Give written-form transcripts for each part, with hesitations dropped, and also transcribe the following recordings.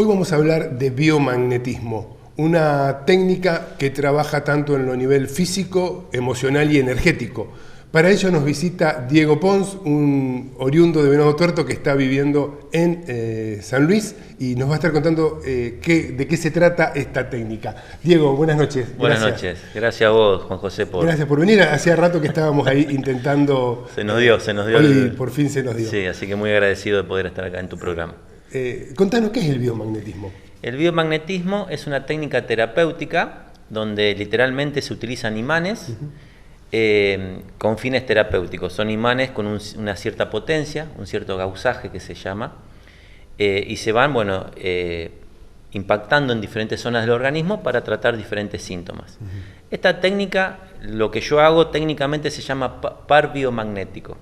Hoy vamos a hablar de biomagnetismo, una técnica que trabaja tanto en lo nivel físico, emocional y energético. Para ello nos visita Diego Pons, un oriundo de Venado Tuerto que está viviendo en San Luis y nos va a estar contando de qué se trata esta técnica. Diego, buenas noches. Buenas noches. Gracias a vos, Juan José, Gracias por venir. Hacía rato que estábamos ahí intentando... Se nos dio. Hoy por fin se nos dio. Sí, así que muy agradecido de poder estar acá en tu programa. Contanos, ¿qué es el biomagnetismo? El biomagnetismo es una técnica terapéutica donde literalmente se utilizan imanes con fines terapéuticos. Son imanes con una cierta potencia, un cierto gausaje que se llama, y se van impactando en diferentes zonas del organismo para tratar diferentes síntomas. Esta técnica, lo que yo hago técnicamente se llama par biomagnético.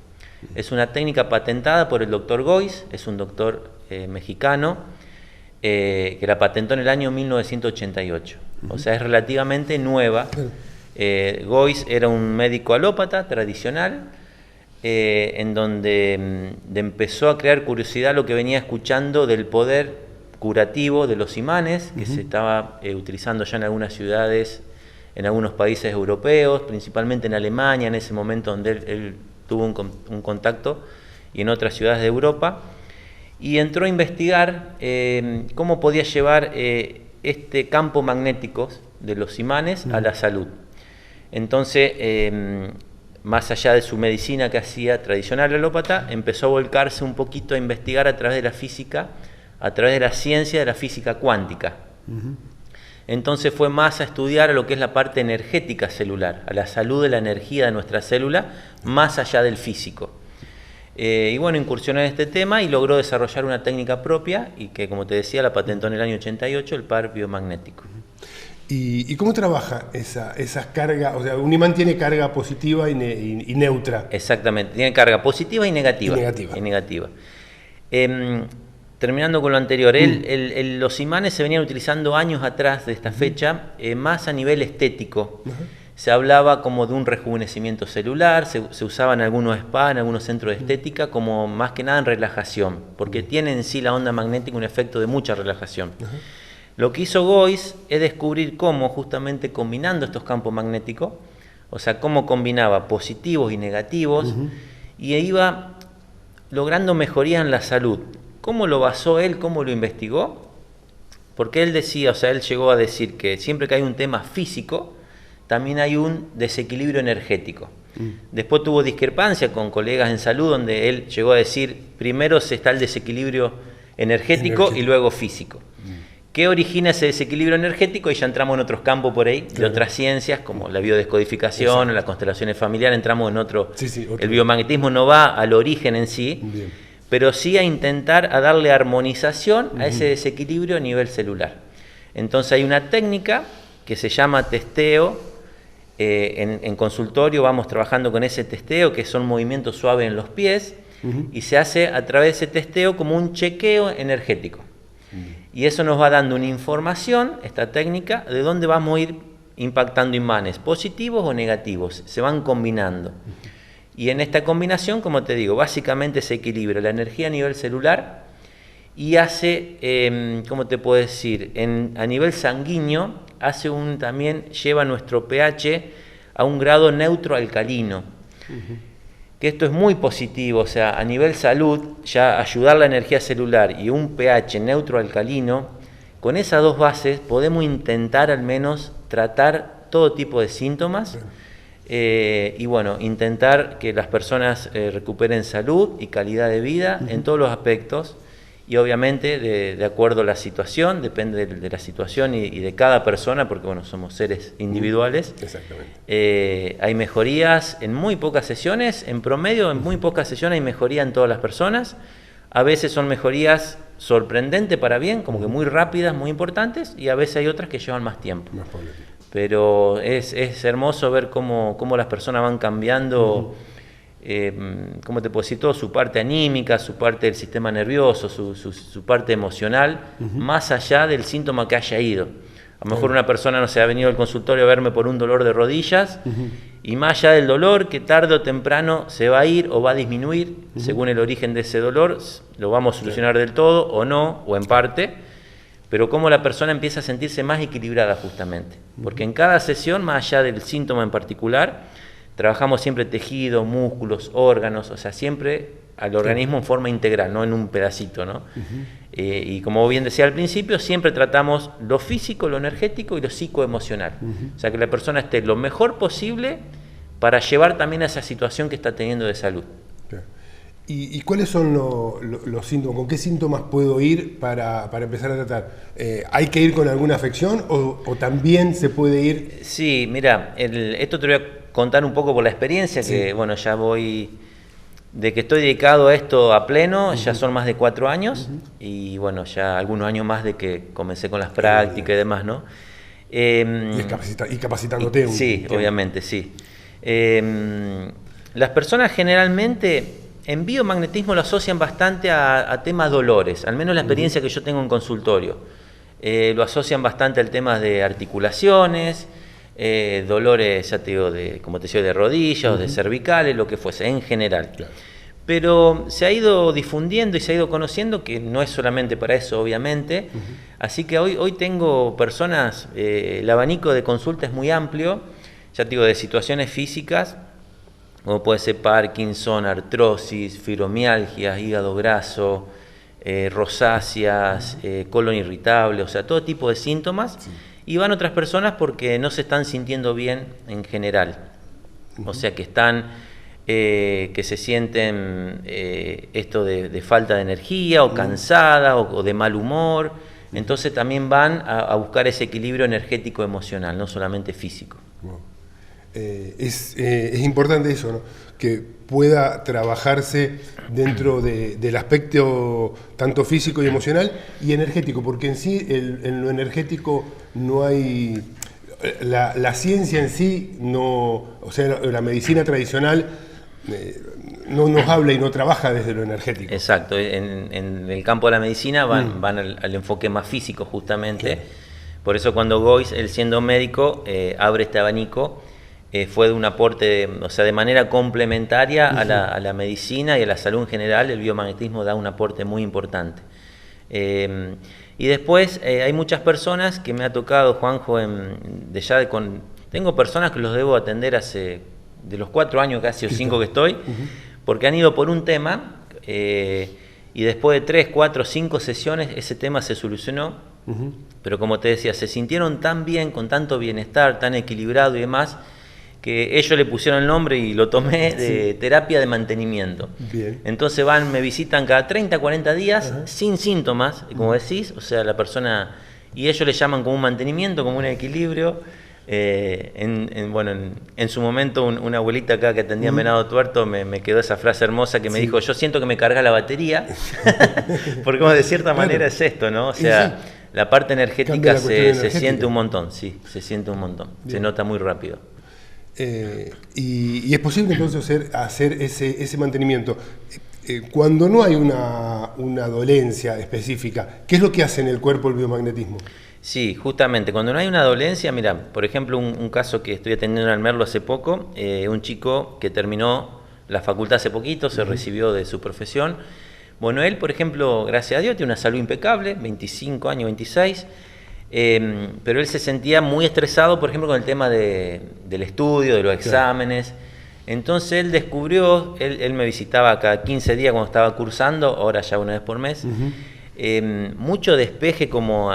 Es una técnica patentada por el doctor Gois, es un doctor mexicano que la patentó en el año 1988. O sea, es relativamente nueva. Gois era un médico alópata tradicional, en donde empezó a crear curiosidad lo que venía escuchando del poder curativo de los imanes, que se estaba utilizando ya en algunas ciudades, en algunos países europeos, principalmente en Alemania, en ese momento donde él tuvo un contacto, y en otras ciudades de Europa, y entró a investigar cómo podía llevar este campo magnético de los imanes a la salud. Entonces, más allá de su medicina que hacía tradicional alópata, empezó a volcarse un poquito a investigar a través de la física, a través de la ciencia de la física cuántica. Entonces fue más a estudiar lo que es la parte energética celular, a la salud de la energía de nuestra célula, más allá del físico. Y bueno, incursionó en este tema y logró desarrollar una técnica propia y que, como te decía, la patentó en el año 88, el par biomagnético. ¿Y cómo trabaja esas cargas? O sea, un imán tiene carga positiva y neutra. Exactamente, tiene carga positiva y negativa. Terminando con lo anterior, los imanes se venían utilizando años atrás de esta fecha, más a nivel estético. Se hablaba como de un rejuvenecimiento celular, se usaba en algunos spas, en algunos centros de estética, como más que nada en relajación, porque tiene en sí la onda magnética un efecto de mucha relajación. Lo que hizo Gois es descubrir cómo, justamente combinando estos campos magnéticos, o sea, cómo combinaba positivos y negativos, y iba logrando mejoría en la salud. ¿Cómo lo basó él? ¿Cómo lo investigó? Porque él decía, o sea, él llegó a decir que siempre que hay un tema físico, también hay un desequilibrio energético. Después tuvo discrepancia con colegas en salud, donde él llegó a decir, primero está el desequilibrio energético y luego físico. ¿Qué origina ese desequilibrio energético? Y ya entramos en otros campos por ahí, de otras ciencias, como la biodescodificación, las constelaciones familiares, entramos en otro. El biomagnetismo no va al origen en sí, pero sí a intentar a darle armonización a ese desequilibrio a nivel celular. Entonces hay una técnica que se llama testeo. En consultorio vamos trabajando con ese testeo, que son movimientos suaves en los pies, y se hace a través de ese testeo como un chequeo energético. Y eso nos va dando una información, esta técnica, de dónde vamos a ir impactando imanes, positivos o negativos, se van combinando. Y en esta combinación, como te digo, básicamente se equilibra la energía a nivel celular y hace, ¿cómo te puedo decir? A nivel sanguíneo, también lleva nuestro pH a un grado neutro alcalino. Que esto es muy positivo, o sea, a nivel salud, ya ayudar la energía celular y un pH neutro alcalino, con esas dos bases podemos intentar al menos tratar todo tipo de síntomas. Y bueno, intentar que las personas recuperen salud y calidad de vida en todos los aspectos, y obviamente de acuerdo a la situación, depende de la situación y de cada persona, porque bueno, somos seres individuales. Exactamente. Hay mejorías en muy pocas sesiones, en promedio en muy pocas sesiones hay mejoría en todas las personas. A veces son mejorías sorprendentes para bien, como que muy rápidas, muy importantes, y a veces hay otras que llevan más tiempo. Pero es hermoso ver cómo las personas van cambiando, ¿cómo te puedo decir? Todo su parte anímica, su parte del sistema nervioso, su parte emocional, más allá del síntoma que haya ido. A lo mejor una persona, no sé, ha venido al consultorio a verme por un dolor de rodillas, y más allá del dolor, que tarde o temprano se va a ir o va a disminuir, según el origen de ese dolor, lo vamos a solucionar del todo o no, o en parte. pero cómo la persona empieza a sentirse más equilibrada justamente. Porque en cada sesión, más allá del síntoma en particular, trabajamos siempre tejidos, músculos, órganos, o sea, siempre al organismo en forma integral, no en un pedacito, ¿no? Y como bien decía al principio, siempre tratamos lo físico, lo energético y lo psicoemocional. O sea, que la persona esté lo mejor posible para llevar también a esa situación que está teniendo de salud. ¿Y cuáles son los síntomas? ¿Con qué síntomas puedo ir para empezar a tratar? ¿Hay que ir con alguna afección o también se puede ir? Sí, mira, esto te voy a contar un poco por la experiencia, que bueno, ya voy, de que estoy dedicado a esto a pleno, ya son más de 4 años, y bueno, ya algunos años más de que comencé con las prácticas y demás, ¿no? Y capacitándote. Sí, obviamente, sí. Las personas generalmente en biomagnetismo lo asocian bastante a temas dolores, al menos la experiencia que yo tengo en consultorio. Lo asocian bastante al tema de articulaciones, dolores, ya te digo, como te decía, de rodillas o de cervicales, lo que fuese, en general. Claro. Pero se ha ido difundiendo y se ha ido conociendo que no es solamente para eso, obviamente. Así que hoy tengo personas, el abanico de consulta es muy amplio, ya te digo, de situaciones físicas, como puede ser Parkinson, artrosis, fibromialgia, hígado graso, rosáceas, colon irritable, o sea, todo tipo de síntomas. Sí. Y van otras personas porque no se están sintiendo bien en general. O sea, que están, que se sienten esto de falta de energía, o cansada, o de mal humor. Entonces también van a buscar ese equilibrio energético emocional, no solamente físico. Wow. Es importante eso, ¿no? Que pueda trabajarse dentro del aspecto tanto físico y emocional y energético, porque en sí, en lo energético no hay... La ciencia en sí, no, o sea, la medicina tradicional no nos habla y no trabaja desde lo energético. Exacto, en el campo de la medicina van al enfoque más físico justamente. Claro. Por eso cuando Gois, él siendo médico, abre este abanico, fue de un aporte, o sea, de manera complementaria a la medicina y a la salud en general. El biomagnetismo da un aporte muy importante. Y después hay muchas personas que me ha tocado, Juanjo, tengo personas que los debo atender hace, de los 4 años casi o 5 que estoy, porque han ido por un tema y después de 3, 4, 5 sesiones ese tema se solucionó, pero como te decía, se sintieron tan bien, con tanto bienestar, tan equilibrado y demás, que ellos le pusieron el nombre y lo tomé de terapia de mantenimiento. Bien. Entonces me visitan cada 30, 40 días sin síntomas, como decís, o sea, la persona, y ellos le llaman como un mantenimiento, como un equilibrio. En su momento una abuelita acá que atendía en Venado Tuerto me quedó esa frase hermosa que me dijo: yo siento que me carga la batería, porque de cierta manera es esto, ¿no? O sea, la parte energética se siente un montón, sí, se siente un montón, se nota muy rápido. Y es posible entonces hacer ese mantenimiento. Cuando no hay una dolencia específica, ¿qué es lo que hace en el cuerpo el biomagnetismo? Sí, justamente, cuando no hay una dolencia, mira, por ejemplo, un caso que estoy atendiendo en Almerlo hace poco, un chico que terminó la facultad hace poquito, se recibió de su profesión. Bueno, él, por ejemplo, gracias a Dios, tiene una salud impecable, 25 años, 26, pero él se sentía muy estresado, por ejemplo, con el tema del estudio, de los exámenes. Entonces él descubrió, él me visitaba cada 15 días cuando estaba cursando, ahora ya una vez por mes, mucho despeje, como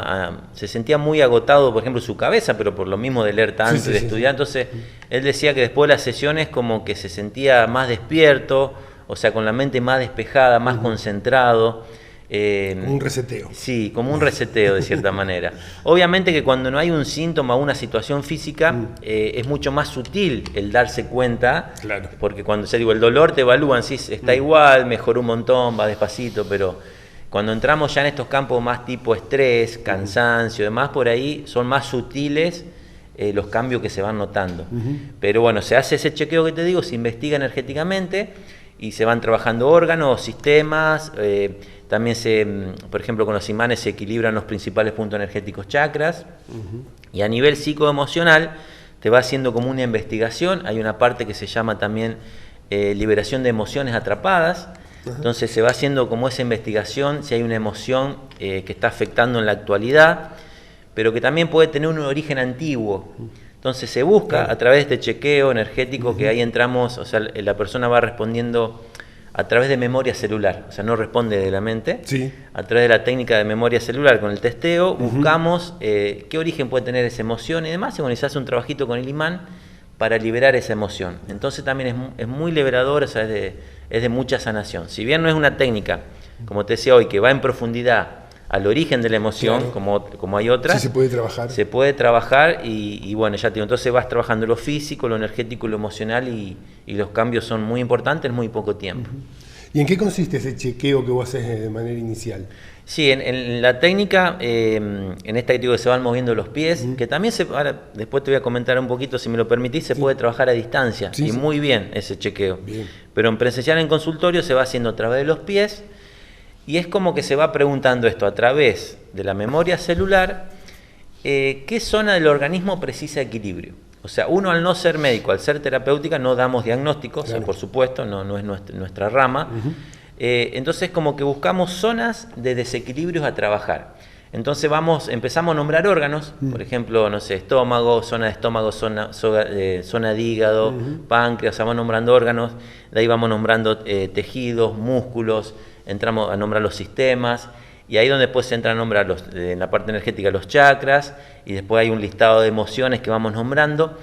se sentía muy agotado, por ejemplo, su cabeza, pero por lo mismo de leer tanto y de estudiar. Entonces él decía que después de las sesiones como que se sentía más despierto, o sea, con la mente más despejada, más concentrado. Como un reseteo. Sí, como un reseteo de cierta manera. Obviamente que cuando no hay un síntoma o una situación física, es mucho más sutil el darse cuenta, porque cuando el dolor te evalúan, sí, está igual, mejoró un montón, va despacito, pero cuando entramos ya en estos campos más tipo estrés, cansancio, demás, por ahí son más sutiles los cambios que se van notando. Pero bueno, se hace ese chequeo que te digo, se investiga energéticamente y se van trabajando órganos, sistemas. También por ejemplo, con los imanes se equilibran los principales puntos energéticos chakras. Y a nivel psicoemocional te va haciendo como una investigación. Hay una parte que se llama también liberación de emociones atrapadas, Entonces se va haciendo como esa investigación, si hay una emoción que está afectando en la actualidad, pero que también puede tener un origen antiguo. Entonces se busca a través de este chequeo energético que ahí entramos, o sea, la persona va respondiendo a través de memoria celular, o sea, no responde de la mente. Sí. A través de la técnica de memoria celular con el testeo, buscamos qué origen puede tener esa emoción y demás, y bueno, se hace un trabajito con el imán para liberar esa emoción. Entonces también es muy liberador, o sea, es de mucha sanación. Si bien no es una técnica, como te decía hoy, que va en profundidad al origen de la emoción, como hay otras. Sí, se puede trabajar. Se puede trabajar y bueno, ya te digo, entonces vas trabajando lo físico, lo energético, lo emocional y los cambios son muy importantes en muy poco tiempo. ¿Y en qué consiste ese chequeo que vos haces de manera inicial? Sí, en la técnica, en esta que digo que se van moviendo los pies, que también ahora después te voy a comentar un poquito, si me lo permitís, se puede trabajar a distancia y muy bien ese chequeo. Bien. Pero en presencial en consultorio se va haciendo a través de los pies. Y es como que se va preguntando esto a través de la memoria celular, ¿qué zona del organismo precisa equilibrio? O sea, uno al no ser médico, al ser terapéutica, no damos diagnósticos, claro. Por supuesto, no es nuestra rama. Entonces como que buscamos zonas de desequilibrios a trabajar. Entonces empezamos a nombrar órganos, por ejemplo, no sé, estómago, zona de estómago, zona de hígado, páncreas, vamos nombrando órganos, de ahí vamos nombrando tejidos, músculos, entramos a nombrar los sistemas, y ahí donde después se entra a nombrar en la parte energética los chakras, y después hay un listado de emociones que vamos nombrando,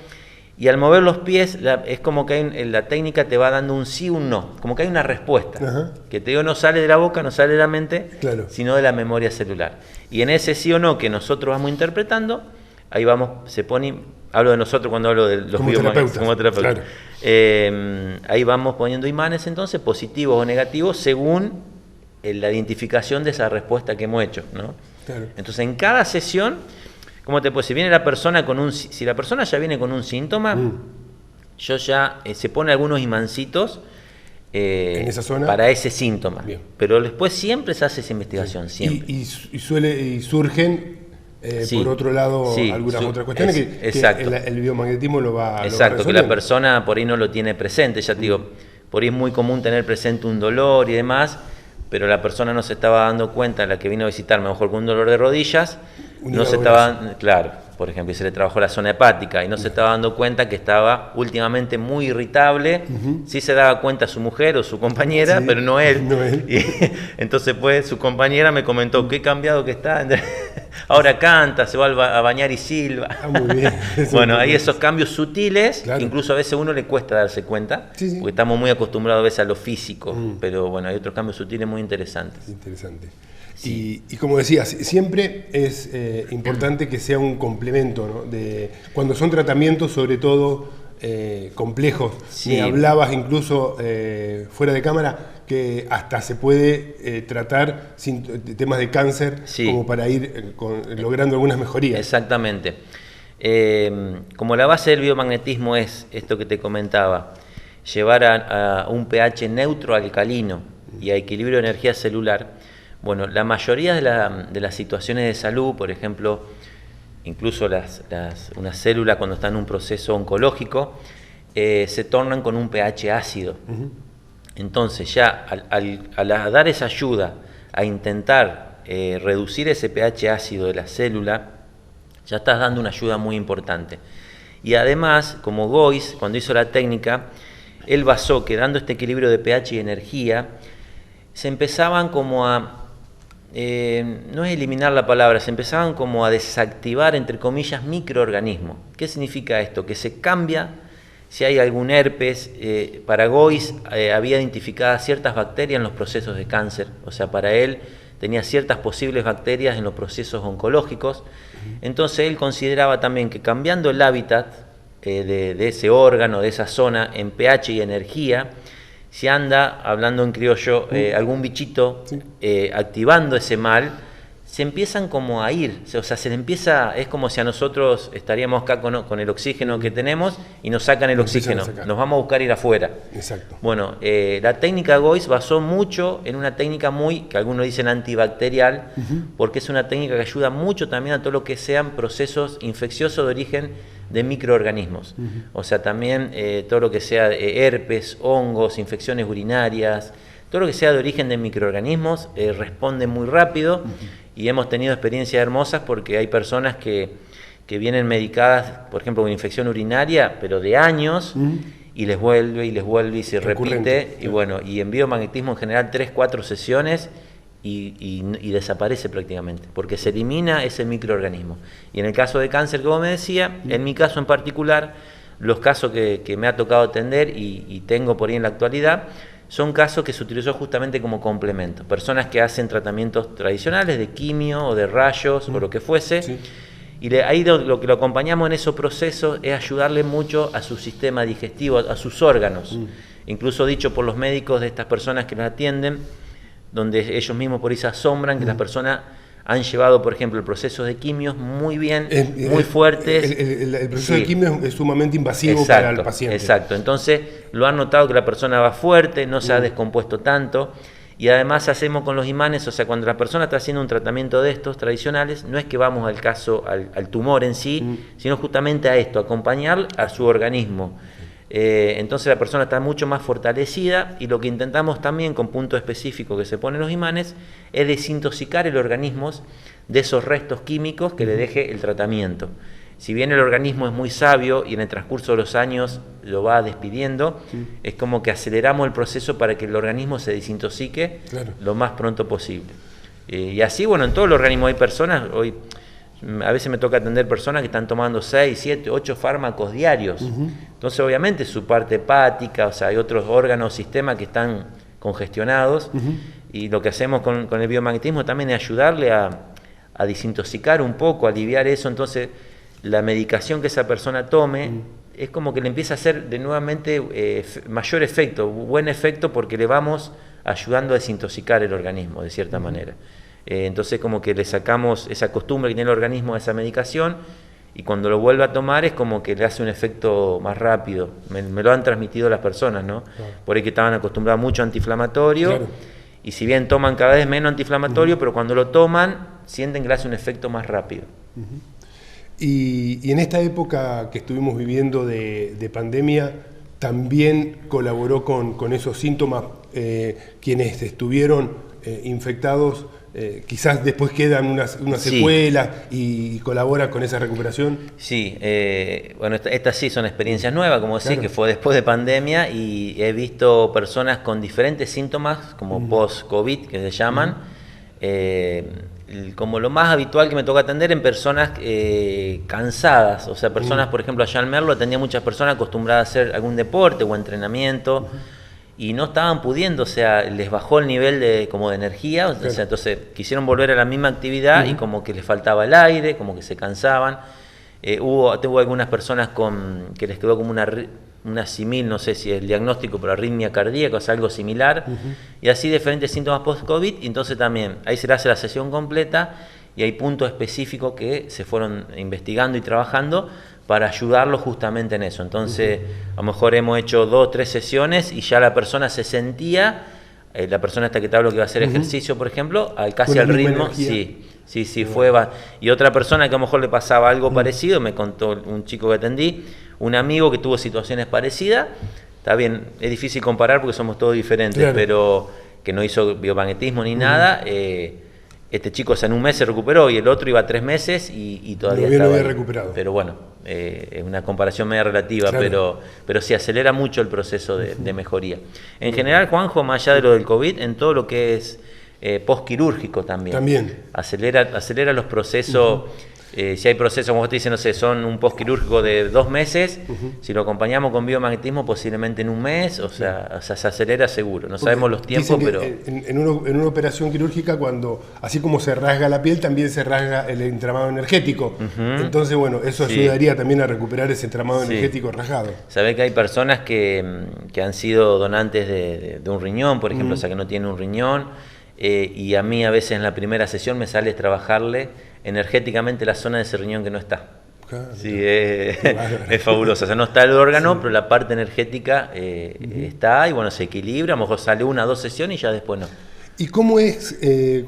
y al mover los pies es como que la técnica te va dando un sí o un no, como que hay una respuesta, que te digo no sale de la boca, no sale de la mente, claro, sino de la memoria celular. Y en ese sí o no que nosotros vamos interpretando, ahí hablo de nosotros cuando hablo de los biomagnetismos como terapeutas. Claro. Ahí vamos poniendo imanes entonces, positivos o negativos, según la identificación de esa respuesta que hemos hecho, ¿no? Claro. Entonces en cada sesión, ¿cómo te puedo decir? Si viene la persona si la persona ya viene con un síntoma, yo ya se pone algunos imancitos ¿en esa zona? Para ese síntoma. Bien. Pero después siempre se hace esa investigación, siempre. Y surgen por otro lado algunas otras cuestiones que el biomagnetismo lo va Exacto, que la persona por ahí no lo tiene presente, ya te digo, por ahí es muy común tener presente un dolor y demás, pero la persona no se estaba dando cuenta, la que vino a visitarme, a lo mejor con un dolor de rodillas, no se estaba, claro, por ejemplo, y se le trabajó la zona hepática y no se estaba dando cuenta que estaba últimamente muy irritable. Sí se daba cuenta su mujer o su compañera, pero no él. Y, entonces pues su compañera me comentó qué cambiado que está. Ahora canta, se va a bañar y silba. Muy bien. Bueno, hay esos cambios sutiles, claro, que incluso a veces a uno le cuesta darse cuenta, porque estamos muy acostumbrados a veces a lo físico, pero bueno, hay otros cambios sutiles muy interesantes. Interesante. Sí. Y como decías, siempre es importante que sea un complemento, ¿no? Cuando son tratamientos, sobre todo complejos. Me hablabas incluso fuera de cámara que hasta se puede tratar temas de cáncer como para ir logrando algunas mejorías. Exactamente. Como la base del biomagnetismo es esto que te comentaba, llevar a un pH neutro alcalino y a equilibrio de energía celular. Bueno, la mayoría de las situaciones de salud, por ejemplo, incluso una célula cuando está en un proceso oncológico, se tornan con un pH ácido. Entonces ya al dar esa ayuda a intentar reducir ese pH ácido de la célula, ya estás dando una ayuda muy importante. Y además, como Gois, cuando hizo la técnica, él basó que dando este equilibrio de pH y energía, se empezaban como a... no es eliminar la palabra, se empezaban como a desactivar, entre comillas, microorganismos. ¿Qué significa esto? Que se cambia, si hay algún herpes, para Gois había identificadas ciertas bacterias en los procesos de cáncer, o sea, para él tenía ciertas posibles bacterias en los procesos oncológicos, entonces él consideraba también que cambiando el hábitat de ese órgano, de esa zona, en pH y energía, si anda, hablando en criollo, algún bichito activando ese mal, se empiezan como a ir, o sea, se le empieza, es como si a nosotros estaríamos acá con el oxígeno que tenemos y nos sacan el oxígeno, nos vamos a buscar ir afuera. Exacto. Bueno, la técnica Gois basó mucho en una técnica que algunos dicen antibacterial, porque es una técnica que ayuda mucho también a todo lo que sean procesos infecciosos de origen de microorganismos, o sea, también todo lo que sea herpes, hongos, infecciones urinarias, Todo lo que sea de origen de microorganismos responde muy rápido y hemos tenido experiencias hermosas porque hay personas que vienen medicadas, por ejemplo, con infección urinaria, pero de años, y les vuelve y se repite, y bueno, y en biomagnetismo en general 3-4 sesiones y desaparece prácticamente, porque se elimina ese microorganismo. Y en el caso de cáncer, como me decía, en mi caso en particular, los casos que me ha tocado atender y tengo por ahí en la actualidad, son casos que se utilizó justamente como complemento. Personas que hacen tratamientos tradicionales de quimio o de rayos o lo que fuese, y ahí lo que lo acompañamos en esos procesos es ayudarle mucho a su sistema digestivo, a sus órganos. Incluso dicho por los médicos de estas personas que los atienden, donde ellos mismos por ahí se asombran que las personas han llevado, por ejemplo, el proceso de quimios muy bien, muy fuertes. El proceso de quimio es sumamente invasivo para el paciente. Exacto, entonces lo han notado que la persona va fuerte, no se ha descompuesto tanto, y además hacemos con los imanes, o sea, cuando la persona está haciendo un tratamiento de estos tradicionales, no es que vamos al caso, al tumor en sí, sino justamente a esto, acompañar a su organismo. Entonces la persona está mucho más fortalecida y lo que intentamos también con puntos específicos que se ponen los imanes es desintoxicar el organismo de esos restos químicos que le deje el tratamiento. Si bien el organismo es muy sabio y en el transcurso de los años lo va despidiendo, es como que aceleramos el proceso para que el organismo se desintoxique lo más pronto posible. Y así, bueno, en todo el organismo hay personas, hoy a veces me toca atender personas que están tomando 6, 7, 8 fármacos diarios. Entonces, obviamente, su parte hepática, o sea, hay otros órganos, sistemas que están congestionados. Y lo que hacemos con el biomagnetismo también es ayudarle a desintoxicar un poco, a aliviar eso. Entonces, la medicación que esa persona tome es como que le empieza a hacer de nuevamente mayor efecto, buen efecto, porque le vamos ayudando a desintoxicar el organismo, de cierta manera. Entonces como que le sacamos esa costumbre que tiene el organismo a esa medicación y cuando lo vuelve a tomar es como que le hace un efecto más rápido. Me lo han transmitido las personas, ¿no? Por ahí que estaban acostumbradas mucho a antiinflamatorio y si bien toman cada vez menos antiinflamatorio, pero cuando lo toman sienten que le hace un efecto más rápido. Y en esta época que estuvimos viviendo de pandemia, también colaboró con esos síntomas quienes estuvieron infectados. Quizás después quedan unas secuelas y colabora con esa recuperación. Sí, bueno, estas sí son experiencias nuevas, como decís, que fue después de pandemia y he visto personas con diferentes síntomas, como post-COVID, que se llaman, como lo más habitual que me toca atender en personas cansadas, o sea, personas, por ejemplo, allá en Merlo atendía muchas personas acostumbradas a hacer algún deporte o entrenamiento, y no estaban pudiendo, o sea, les bajó el nivel de energía, o sea, entonces quisieron volver a la misma actividad y como que les faltaba el aire, como que se cansaban. Hubo algunas personas que les quedó como una simil, no sé si el diagnóstico, pero arritmia cardíaca, o sea, algo similar, y así diferentes síntomas post-COVID, y entonces también ahí se le hace la sesión completa y hay puntos específicos que se fueron investigando y trabajando para ayudarlos justamente en eso. Entonces, a lo mejor hemos hecho 2 o 3 sesiones y ya la persona se sentía, la persona esta que te hablo que va a hacer ejercicio, por ejemplo, casi al ritmo, sí, fue. Y otra persona que a lo mejor le pasaba algo parecido, me contó un chico que atendí, un amigo que tuvo situaciones parecidas, está bien, es difícil comparar porque somos todos diferentes, pero que no hizo biomagnetismo ni nada, este chico en un mes se recuperó y el otro iba 3 meses y todavía estaba había recuperado. Pero bueno, es una comparación media relativa, pero sí acelera mucho el proceso de mejoría. En general, Juanjo, más allá de lo del COVID, en todo lo que es postquirúrgico también. Acelera los procesos. Si hay procesos, como usted dice, no sé, son un postquirúrgico de 2 meses, si lo acompañamos con biomagnetismo posiblemente en un mes, o sea, se acelera seguro. No sabemos los tiempos, pero... En una operación quirúrgica, cuando así como se rasga la piel, también se rasga el entramado energético. Entonces, bueno, eso ayudaría también a recuperar ese entramado energético rasgado. Sabés que hay personas que han sido donantes de un riñón, por ejemplo, o sea, que no tienen un riñón, y a mí a veces en la primera sesión me sale trabajarle energéticamente la zona de ese riñón que no está. Sí, es fabuloso. O sea, no está el órgano, pero la parte energética está y bueno, se equilibra. A lo mejor sale 1 o 2 sesiones y ya después no. ¿Y cómo es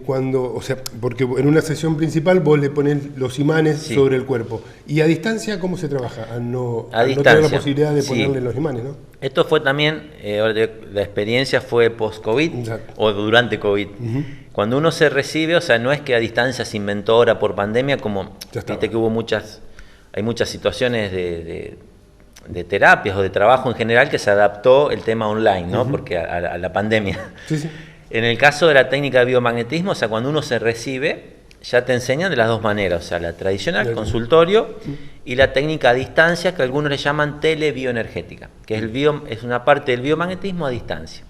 cuando, o sea, porque en una sesión principal vos le ponés los imanes sobre el cuerpo, y a distancia cómo se trabaja? Al no tener la posibilidad de ponerle los imanes, ¿no? Esto fue también, la experiencia fue post-COVID o durante COVID. Cuando uno se recibe, o sea, no es que a distancia se inventó ahora por pandemia, como viste que hay muchas situaciones de terapias o de trabajo en general que se adaptó el tema online, ¿no? Porque a la pandemia. En el caso de la técnica de biomagnetismo, o sea, cuando uno se recibe, ya te enseñan de las dos maneras, o sea, la tradicional, consultorio, y la técnica a distancia, que algunos le llaman telebioenergética, que es una parte del biomagnetismo a distancia.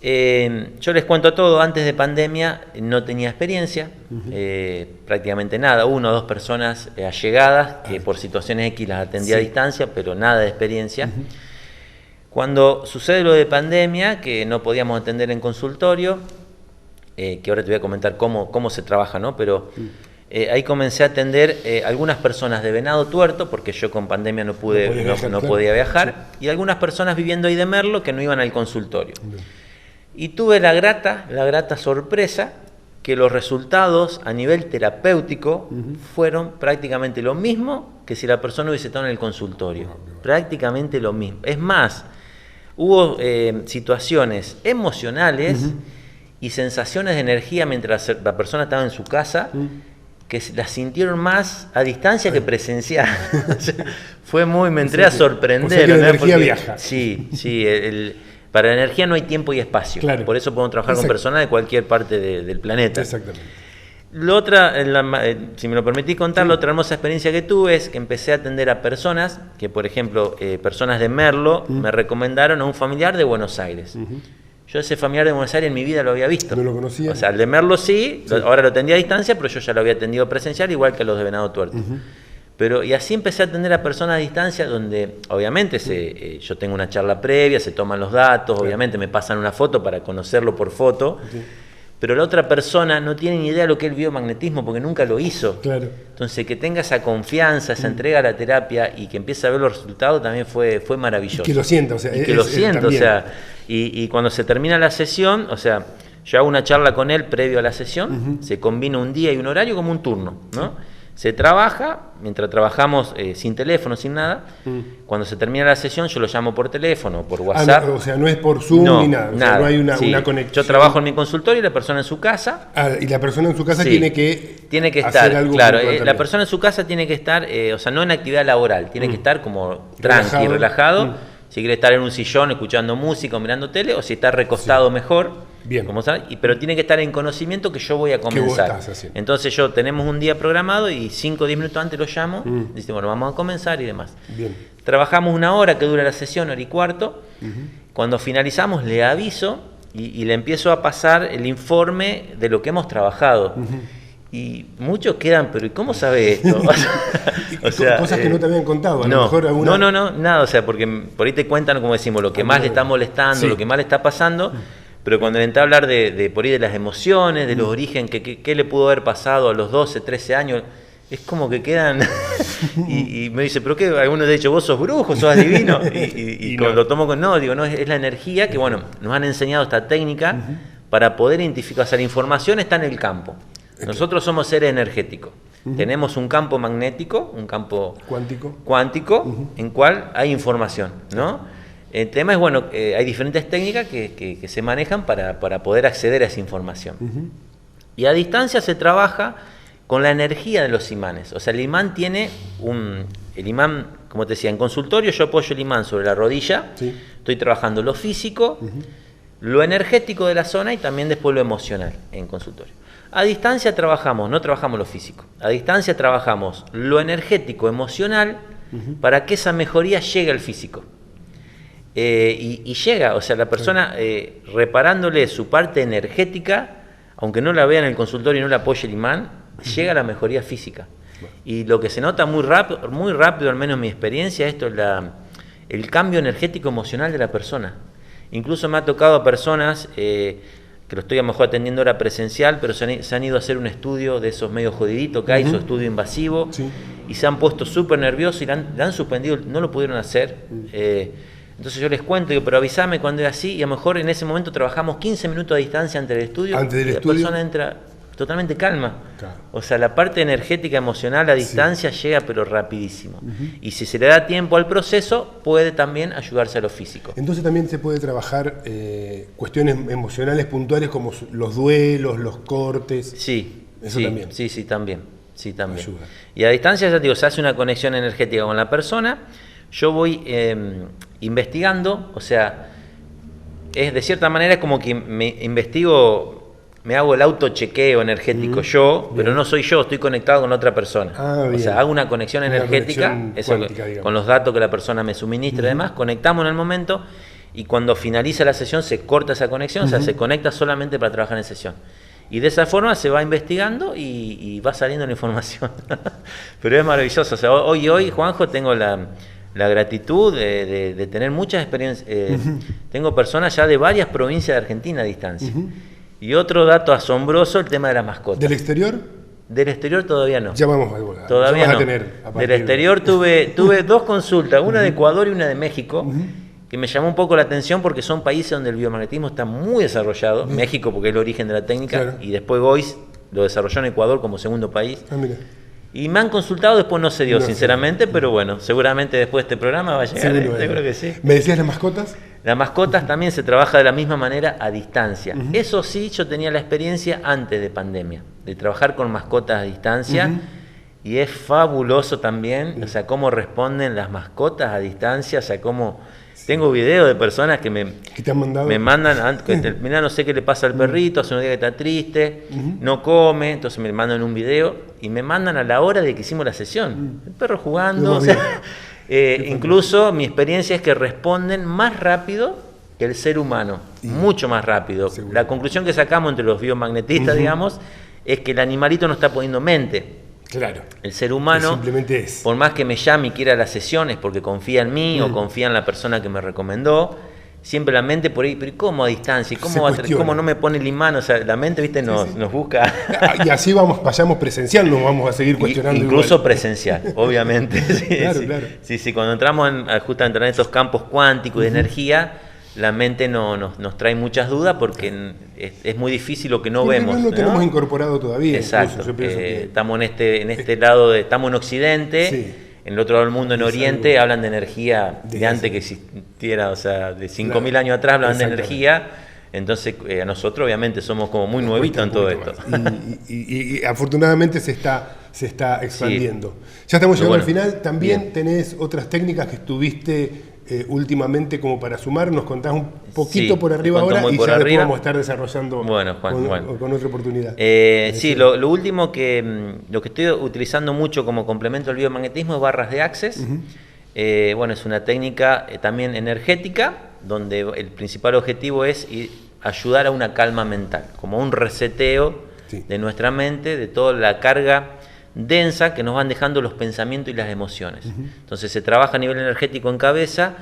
Yo les cuento todo, antes de pandemia no tenía experiencia, prácticamente nada, 1 o 2 personas allegadas, que por situaciones X las atendía a distancia, pero nada de experiencia. Cuando sucede lo de pandemia, que no podíamos atender en consultorio, que ahora te voy a comentar cómo se trabaja, ¿no? Pero ahí comencé a atender algunas personas de Venado Tuerto, porque yo con pandemia no podía viajar, y algunas personas viviendo ahí de Merlo que no iban al consultorio. Y tuve la grata sorpresa que los resultados a nivel terapéutico fueron prácticamente lo mismo que si la persona hubiese estado en el consultorio. Prácticamente lo mismo. Es más, hubo situaciones emocionales y sensaciones de energía mientras la persona estaba en su casa que las sintieron más a distancia que presencial. O sea, me entré a sorprender. O sea que la energía viaja. Sí, para la energía no hay tiempo y espacio. Por eso podemos trabajar con personas de cualquier parte del planeta. Exactamente. La otra, si me lo permitís contar, la otra hermosa experiencia que tuve es que empecé a atender a personas que, por ejemplo, personas de Merlo me recomendaron a un familiar de Buenos Aires. Yo ese familiar de Buenos Aires en mi vida lo había visto. ¿No lo conocía? O sea, el de Merlo sí. Ahora lo atendía a distancia, pero yo ya lo había atendido presencial, igual que los de Venado Tuerto. Y así empecé a atender a personas a distancia donde, obviamente, yo tengo una charla previa, se toman los datos, obviamente me pasan una foto para conocerlo por foto. Pero la otra persona no tiene ni idea de lo que es el biomagnetismo porque nunca lo hizo. Entonces, que tenga esa confianza, esa entrega a la terapia y que empiece a ver los resultados también fue maravilloso. Y que lo sienta, o sea, y cuando se termina la sesión, o sea, yo hago una charla con él previo a la sesión, se combina un día y un horario como un turno, ¿no? Se trabaja, mientras trabajamos sin teléfono, sin nada. Cuando se termina la sesión, yo lo llamo por teléfono, por WhatsApp. O sea, no es por Zoom ni nada. O sea, no hay una conexión. Yo trabajo en mi consultorio y la persona en su casa. Y la persona en su casa tiene que estar, hacer algo. Claro, la persona en su casa tiene que estar, o sea, no en actividad laboral, tiene que estar como tranqui, relajado. Si quiere estar en un sillón escuchando música o mirando tele, o si está recostado mejor. Como saben, pero tiene que estar en conocimiento que yo voy a comenzar. Entonces tenemos un día programado y 5 o 10 minutos antes lo llamo, y dice, bueno, vamos a comenzar y demás. Trabajamos 1 hora que dura la sesión, 1 hora y cuarto. Cuando finalizamos le aviso y le empiezo a pasar el informe de lo que hemos trabajado. Y muchos quedan, pero ¿y cómo sabe esto? O sea, cosas que no te habían contado, a lo mejor alguna... No, nada, o sea, porque por ahí te cuentan, como decimos, lo que más le está molestando, lo que más le está pasando. Pero cuando le entré a hablar por ahí de las emociones, de los orígenes, qué le pudo haber pasado a los 12, 13 años, es como que quedan... y me dice, ¿pero qué? Algunos de hecho, vos sos brujo, sos adivino. Y no. Lo tomo con... No, digo, no, es la energía que, bueno, nos han enseñado esta técnica para poder identificar. O sea, la información está en el campo. Nosotros somos seres energéticos. Tenemos un campo magnético, un campo cuántico en cual hay información, ¿no? El tema es, bueno, hay diferentes técnicas que se manejan para poder acceder a esa información. Y a distancia se trabaja con la energía de los imanes. O sea, el imán tiene el imán, como te decía, en consultorio yo apoyo el imán sobre la rodilla, estoy trabajando lo físico, lo energético de la zona y también después lo emocional en consultorio. A distancia no trabajamos lo físico, a distancia trabajamos lo energético, emocional, para que esa mejoría llegue al físico. Y llega, o sea, la persona reparándole su parte energética, aunque no la vea en el consultorio y no le apoye el imán, llega a la mejoría física. Y lo que se nota muy rápido, al menos en mi experiencia, esto es el cambio energético emocional de la persona. Incluso me ha tocado a personas que lo estoy a lo mejor atendiendo ahora presencial, pero se han ido a hacer un estudio de esos medio jodiditos que hay, su estudio invasivo, y se han puesto súper nerviosos y le han suspendido, no lo pudieron hacer. Entonces yo les cuento, digo, pero avísame cuando es así, y a lo mejor en ese momento trabajamos 15 minutos a distancia antes del estudio, y la persona entra totalmente calma. Claro. O sea, la parte energética, emocional a distancia llega pero rapidísimo. Y si se le da tiempo al proceso, puede también ayudarse a lo físico. Entonces también se puede trabajar cuestiones emocionales puntuales como los duelos, los cortes. Sí, eso también. Sí, también. Sí, también. Ayuda. Y a distancia, ya digo, se hace una conexión energética con la persona. Yo voy investigando, o sea, es de cierta manera como que me investigo. Me hago el autochequeo energético yo, pero no soy yo, estoy conectado con otra persona. O sea, hago una conexión energética cuántica, con los datos que la persona me suministra y demás, conectamos en el momento y cuando finaliza la sesión se corta esa conexión, o sea, se conecta solamente para trabajar en sesión. Y de esa forma se va investigando y va saliendo la información. Pero es maravilloso. O sea, hoy, Juanjo, tengo la gratitud de tener muchas experiencias. Tengo personas ya de varias provincias de Argentina a distancia. Y otro dato asombroso, el tema de las mascotas. ¿Del exterior? Del exterior todavía no. Ya vamos a volver. Todavía no. Del exterior tuve 2 consultas, una de Ecuador y una de México, que me llamó un poco la atención porque son países donde el biomagnetismo está muy desarrollado. México porque es el origen de la técnica, claro. Y después Gois lo desarrolló en Ecuador como segundo país. Mira. Y me han consultado, después no se dio, sinceramente, pero bueno, seguramente después de este programa va a llegar, seguro que sí. ¿Me decías las mascotas? Las mascotas también se trabaja de la misma manera a distancia. Eso sí, yo tenía la experiencia antes de pandemia, de trabajar con mascotas a distancia, y es fabuloso también, o sea, cómo responden las mascotas a distancia, o sea, cómo... Tengo videos de personas que me mandan, mira, no sé qué le pasa al perrito, hace unos días que está triste, no come, entonces me mandan un video y me mandan a la hora de que hicimos la sesión. El perro jugando, o sea, incluso mi experiencia es que responden más rápido que el ser humano, mucho más rápido. Seguro. La conclusión que sacamos entre los biomagnetistas, digamos, es que el animalito no está poniendo mente. Claro. El ser humano, simplemente es. Por más que me llame y quiera las sesiones porque confía en mí o confía en la persona que me recomendó, siempre la mente por ahí, pero ¿cómo a distancia? ¿Cómo no me pone el imán? O sea, la mente, viste, nos busca. Y así vayamos presencial, nos vamos a seguir cuestionando. Incluso presencial, obviamente. Claro. Sí, cuando entramos justamente en estos campos cuánticos de energía, la mente nos trae muchas dudas porque es muy difícil lo que no vemos. No lo tenemos incorporado todavía. Exacto. Estamos en este lado, estamos en Occidente, en el otro lado del mundo, en Oriente, hablan de energía de antes que existiera, o sea, de 5.000 años atrás hablan de energía. Entonces, a nosotros obviamente somos como muy nuevitos en todo esto. Y afortunadamente se está expandiendo. Ya estamos llegando al final. También tenés otras técnicas que estuviste últimamente como para sumar. Nos contás un poquito por arriba ahora y ya después vamos a estar desarrollando con otra oportunidad. Lo último lo que estoy utilizando mucho como complemento al biomagnetismo es barras de Access. Es una técnica también energética donde el principal objetivo es ayudar a una calma mental, como un reseteo de nuestra mente, de toda la carga densa que nos van dejando los pensamientos y las emociones. Entonces se trabaja a nivel energético en cabeza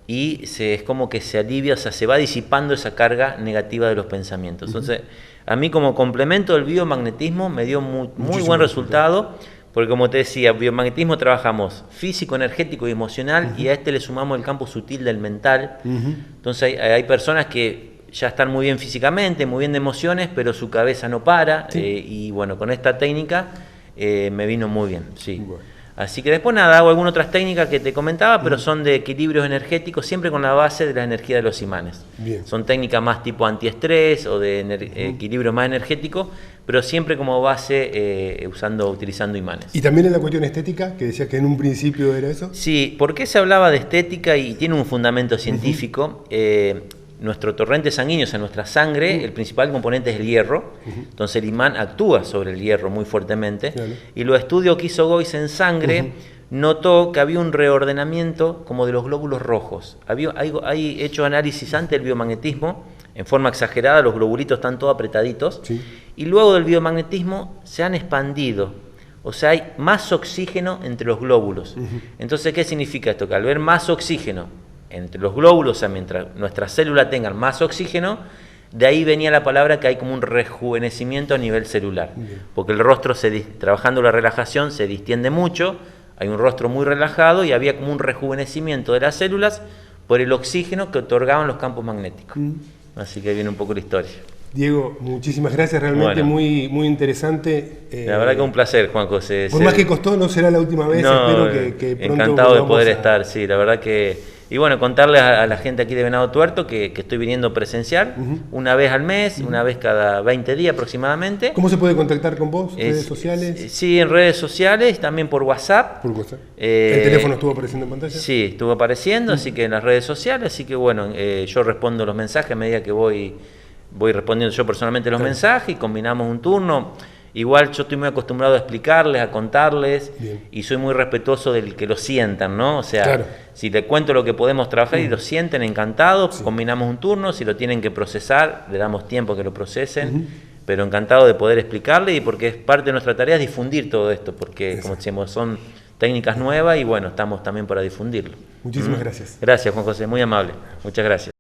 y es como que se alivia, o sea, se va disipando esa carga negativa de los pensamientos. Entonces, a mí como complemento del biomagnetismo me dio muy buen resultado, porque como te decía, biomagnetismo trabajamos físico, energético y emocional, y a este le sumamos el campo sutil del mental. Entonces hay personas que ya están muy bien físicamente, muy bien de emociones, pero su cabeza no para, y bueno, con esta técnica me vino muy bien, Bueno. Así que después hago algunas otras técnicas que te comentaba, pero son de equilibrios energéticos, siempre con la base de la energía de los imanes. Bien. Son técnicas más tipo antiestrés o de equilibrio más energético, pero siempre como base utilizando imanes. ¿Y también en la cuestión estética, que decías que en un principio era eso? Sí, ¿por qué se hablaba de estética? Y tiene un fundamento científico. Nuestro torrente sanguíneo, o sea, nuestra sangre, el principal componente es el hierro, entonces el imán actúa sobre el hierro muy fuertemente, y los estudios que hizo Gois en sangre notó que había un reordenamiento como de los glóbulos rojos. Hay hecho análisis antes del biomagnetismo, en forma exagerada, los globulitos están todos apretaditos, y luego del biomagnetismo se han expandido, o sea, hay más oxígeno entre los glóbulos. Entonces, ¿qué significa esto? Que al ver más oxígeno entre los glóbulos, o sea, mientras nuestras células tengan más oxígeno, de ahí venía la palabra que hay como un rejuvenecimiento a nivel celular. Porque el rostro, trabajando la relajación, se distiende mucho, hay un rostro muy relajado y había como un rejuvenecimiento de las células por el oxígeno que otorgaban los campos magnéticos. Así que viene un poco la historia. Diego, muchísimas gracias, realmente Bueno. muy interesante. La verdad que un placer, Juan José. Por más que costó, no será la última vez, No, espero que pronto encantado de poder volvamos estar, sí, la verdad que... Y bueno, contarles a la gente aquí de Venado Tuerto que estoy viniendo presencial, una vez al mes, una vez cada 20 días aproximadamente. ¿Cómo se puede contactar con vos? ¿Redes sociales? Sí, en redes sociales, también por WhatsApp. Por WhatsApp. ¿El teléfono estuvo apareciendo en pantalla? Sí, estuvo apareciendo, así que en las redes sociales, así que bueno, yo respondo los mensajes a medida que voy respondiendo yo personalmente los mensajes y combinamos un turno. Igual yo estoy muy acostumbrado a explicarles, a contarles, y soy muy respetuoso del que lo sientan, ¿no? O sea, si le cuento lo que podemos trabajar y lo sienten encantados, combinamos un turno, si lo tienen que procesar, le damos tiempo que lo procesen, pero encantado de poder explicarle, y porque es parte de nuestra tarea difundir todo esto, porque como decimos, son técnicas nuevas y bueno, estamos también para difundirlo. Muchísimas gracias. Gracias, Juan José, muy amable. Muchas gracias.